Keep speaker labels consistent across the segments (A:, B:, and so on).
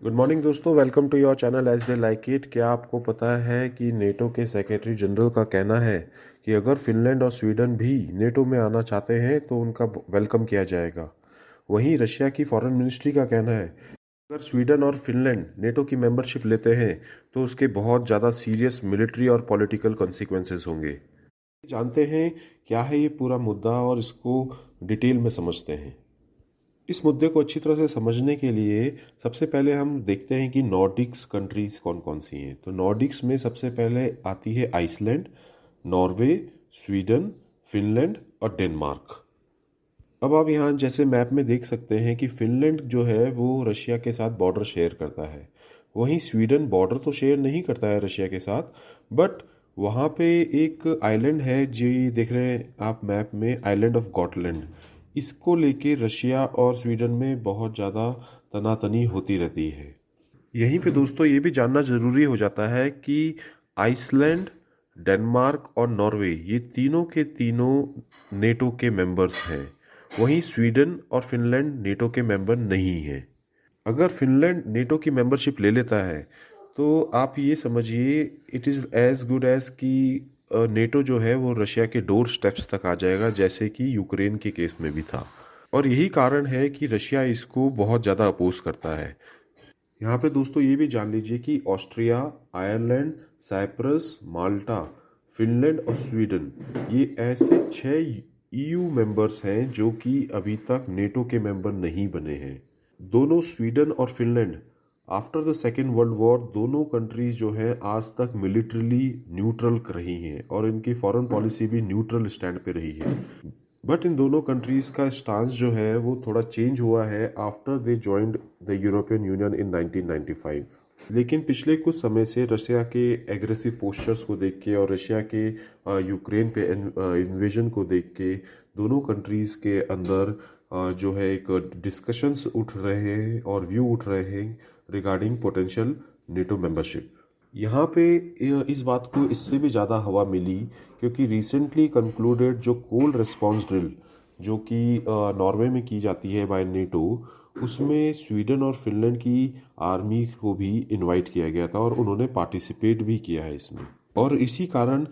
A: Good morning दोस्तों, welcome to your channel as they like it. क्या आपको पता है कि नेटो के सेक्रेटरी जनरल का कहना है कि अगर फिनलैंड और स्वीडन भी नेटो में आना चाहते हैं तो उनका वेलकम किया जाएगा। वहीं रशिया की फॉरेन मिनिस्ट्री का कहना है अगर स्वीडन और फिनलैंड नेटो की मेंबरशिप लेते हैं तो उसके बहुत ज़्यादा सीरियस मिलिट्री और पॉलिटिकल कॉन्सिक्वेंसेस होंगे। जानते हैं क्या है ये पूरा मुद्दा और इसको डिटेल में समझते हैं। इस मुद्दे को अच्छी तरह से समझने के लिए सबसे पहले हम देखते हैं कि नॉर्डिक्स कंट्रीज कौन कौन सी हैं। तो नॉर्डिक्स में सबसे पहले आती है आइसलैंड, नॉर्वे, स्वीडन, फिनलैंड और डेनमार्क। अब आप यहाँ जैसे मैप में देख सकते हैं कि फिनलैंड जो है वो रशिया के साथ बॉर्डर शेयर करता है। वहीं स्वीडन बॉर्डर तो शेयर नहीं करता है रशिया के साथ, बट वहाँ पे एक आइलैंड है जो ये देख रहे हैं आप मैप में, आइलैंड ऑफ गॉटलैंड। इसको लेके रशिया और स्वीडन में बहुत ज़्यादा तनातनी होती रहती है। यहीं पे दोस्तों ये भी जानना ज़रूरी हो जाता है कि आइसलैंड, डेनमार्क और नॉर्वे ये तीनों के तीनों नेटो के मेंबर्स हैं। वहीं स्वीडन और फिनलैंड नेटो के मेंबर नहीं हैं। अगर फिनलैंड नेटो की मेंबरशिप ले लेता है तो आप ये समझिए it is as good as कि नेटो जो है वो रशिया के डोर स्टेप्स तक आ जाएगा, जैसे कि यूक्रेन के केस में भी था। और यही कारण है कि रशिया इसको बहुत ज़्यादा अपोज करता है। यहाँ पे दोस्तों ये भी जान लीजिए कि ऑस्ट्रिया, आयरलैंड, साइप्रस, माल्टा, फिनलैंड और स्वीडन ये ऐसे 6 ईयू मेंबर्स हैं जो कि अभी तक नेटो के मेंबर नहीं बने हैं। दोनों स्वीडन और Finland after the second world war दोनों कंट्रीज जो हैं आज तक मिलिट्रली न्यूट्रल रही हैं और इनकी फॉरेन पॉलिसी भी न्यूट्रल स्टैंड पे रही है। बट इन दोनों कंट्रीज का स्टांस जो है वो थोड़ा चेंज हुआ है after they joined the European Union in 1995। लेकिन पिछले कुछ समय से रशिया के एग्रेसिव पोस्चर्स को देख के और रशिया के यूक्रेन पे इन्वेजन को देख के दोनों कंट्रीज के अंदर जो है एक डिस्कशंस उठ रहे हैं और व्यू उठ रहे हैं रिगार्डिंग पोटेंशियल नेटो मेंबरशिप। यहाँ पे इस बात को इससे भी ज़्यादा हवा मिली क्योंकि रिसेंटली कंक्लूडेड जो कोल्ड रिस्पॉन्स ड्रिल जो कि नॉर्वे में की जाती है बाय नेटो, उसमें स्वीडन और फिनलैंड की आर्मी को भी इनवाइट किया गया था और उन्होंने पार्टिसिपेट भी किया है इसमें। और इसी कारण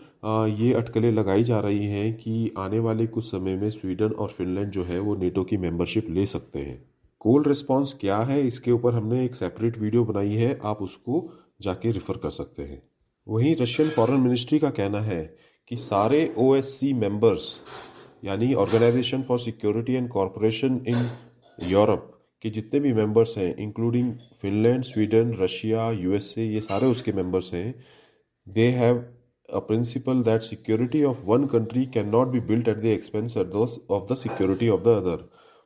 A: ये अटकलें लगाई जा रही हैं कि आने वाले कुछ समय में स्वीडन और फिनलैंड जो है वो नेटो की मेंबरशिप ले सकते हैं। कोल्ड रिस्पॉन्स क्या है इसके ऊपर हमने एक सेपरेट वीडियो बनाई है, आप उसको जाके रेफर कर सकते हैं। वहीं रशियन फॉरेन मिनिस्ट्री का कहना है कि सारे ओएससी मेंबर्स यानी organisation for security and corporation in Europe के जितने भी मेंबर्स हैं including Finland, Sweden, Russia, USA, ये सारे उसके मेंबर्स हैं। They have a principle that security of one country cannot be built at the expense of the security of the other।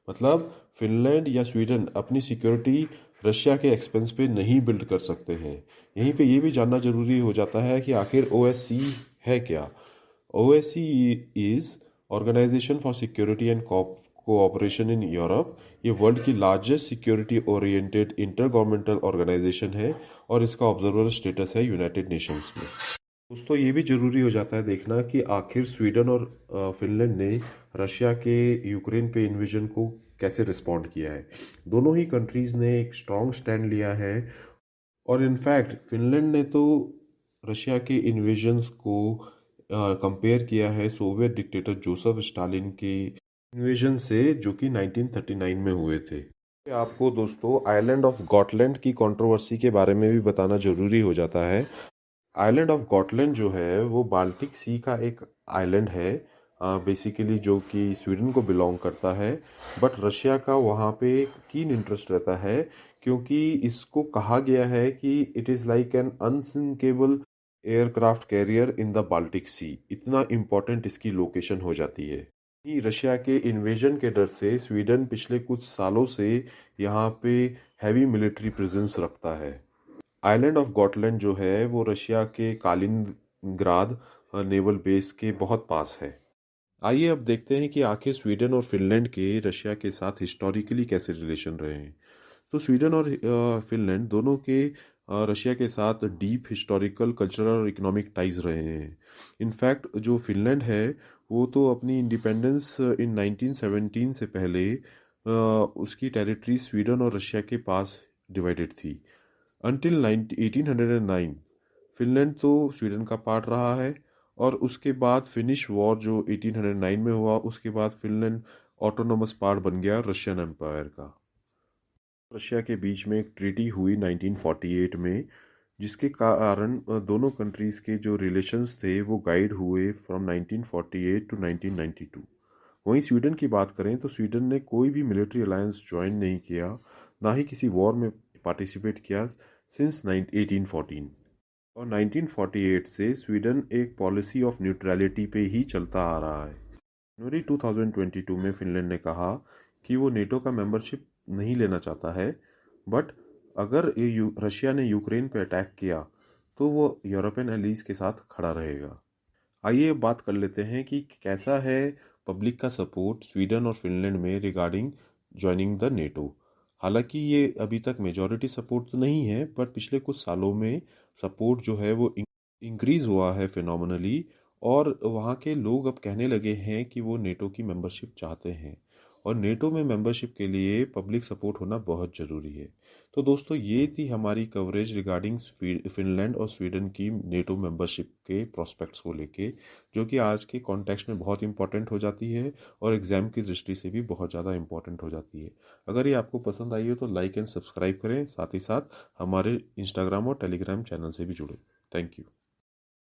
A: मतलब Finland या स्वीडन अपनी सिक्योरिटी रशिया के expense पे नहीं बिल्ड कर सकते हैं। यहीं पे ये भी जानना जरूरी हो जाता है कि आखिर ओएससी है क्या। OSC is organisation for security and cooperation in Europe. ये वर्ल्ड की largest security oriented intergovernmental organisation है और इसका ऑब्जर्वर स्टेटस है यूनाइटेड नेशंस में। दोस्तों ये भी जरूरी हो जाता है देखना कि आखिर स्वीडन और फिनलैंड ने रशिया के यूक्रेन पे इन्वेजन को कैसे रिस्पॉन्ड किया है। दोनों ही कंट्रीज ने एक स्ट्रॉन्ग स्टैंड लिया है और इनफैक्ट फिनलैंड ने तो रशिया के इन्वेजन्स को कंपेयर किया है सोवियत डिक्टेटर जोसेफ स्टालिन के इन्वेजन से जो कि 1939 में हुए थे। आपको दोस्तों आइलैंड ऑफ गॉटलैंड की कंट्रोवर्सी के बारे में भी बताना जरूरी हो जाता है। आइलैंड ऑफ गॉटलैंड जो है वो बाल्टिक सी का एक आइलैंड है बेसिकली, जो कि स्वीडन को बिलोंग करता है। बट रशिया का वहाँ पे एक कीन इंटरेस्ट रहता है क्योंकि इसको कहा गया है कि it is like an unsinkable aircraft carrier in the Baltic Sea. इतना इम्पोर्टेंट इसकी लोकेशन हो जाती है। रशिया के इन्वेजन के डर से स्वीडन पिछले कुछ सालों से यहाँ पे हैवी मिलिट्री प्रेजेंस रखता है। आइलैंड ऑफ गॉटलैंड जो है वो रशिया के कालिनग्राद नेवल बेस के बहुत पास है। आइए अब देखते हैं कि आखिर स्वीडन और फिनलैंड के रशिया के साथ हिस्टोरिकली कैसे रिलेशन रहे हैं। तो स्वीडन और फिनलैंड दोनों के रशिया के साथ डीप हिस्टोरिकल, कल्चरल और इकोनॉमिक टाइज रहे हैं। इनफैक्ट जो फिनलैंड है वो तो अपनी इंडिपेंडेंस इन 1917 से पहले उसकी टेरिटरी स्वीडन और रशिया के पास डिवाइडेड थी। अनटिल 1809 फिनलैंड तो स्वीडन का पार्ट रहा है, और उसके बाद फिनिश वॉर जो 1809 में हुआ, उसके बाद फिनलैंड ऑटोनोमस पार्ट बन गया रशियन एम्पायर का। रशिया के बीच में एक ट्रीटी हुई 1948 में, जिसके कारण दोनों कंट्रीज़ के जो रिलेशंस थे वो गाइड हुए फ्रॉम 1948 टू 1992। वहीं स्वीडन की बात करें तो स्वीडन ने कोई भी मिलिट्री अलायंस ज्वाइन नहीं किया, ना ही किसी वॉर में पार्टिसिपेट किया सिंस 1814। और 1948 से स्वीडन एक पॉलिसी ऑफ न्यूट्रलिटी पे ही चलता आ रहा है। जनवरी 2022 में फिनलैंड ने कहा कि वो नेटो का मेंबरशिप नहीं लेना चाहता है, बट अगर रशिया ने यूक्रेन पे अटैक किया तो वो यूरोपियन एलीज के साथ खड़ा रहेगा। आइए अब बात कर लेते हैं कि कैसा है पब्लिक का सपोर्ट स्वीडन और फिनलैंड में रिगार्डिंग ज्वाइनिंग द नेटो। हालांकि ये अभी तक मेजॉरिटी सपोर्ट तो नहीं है, पर पिछले कुछ सालों में सपोर्ट जो है वो इंक्रीज हुआ है फिनोमिनली, और वहाँ के लोग अब कहने लगे हैं कि वो नेटो की मेंबरशिप चाहते हैं, और नेटो में मेंबरशिप के लिए पब्लिक सपोर्ट होना बहुत ज़रूरी है। तो दोस्तों, ये थी हमारी कवरेज रिगार्डिंग फिनलैंड और स्वीडन की नेटो मेंबरशिप के प्रोस्पेक्ट्स को लेके, जो कि आज के कॉन्टेक्स्ट में बहुत इंपॉर्टेंट हो जाती है और एग्ज़ाम की दृष्टि से भी बहुत ज़्यादा इंपॉर्टेंट हो जाती है। अगर ये आपको पसंद आई हो तो लाइक एंड सब्सक्राइब करें, साथ ही साथ हमारे इंस्टाग्राम और टेलीग्राम चैनल से भी जुड़े। Thank you.